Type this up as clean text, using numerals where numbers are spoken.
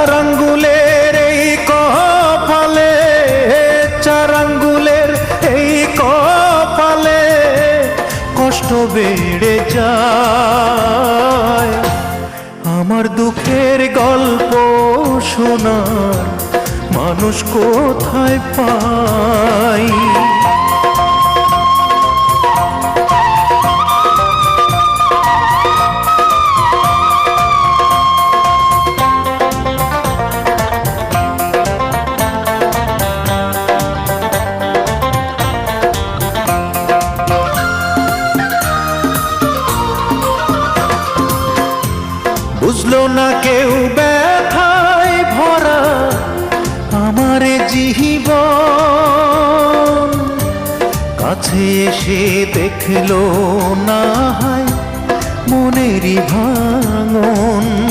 চার আঙ্গুলের এই কপালে, চার আঙ্গুলের এই কপালে কষ্ট বেড়ে যায়। আমার দুঃখের গল্প শোনার মানুষ কোথায় পাই? বুঝলো না কেউ ব্যথায় ভরা আমার জীবন, কাছে এসে দেখলো না হয় মনেরই ভাঙন।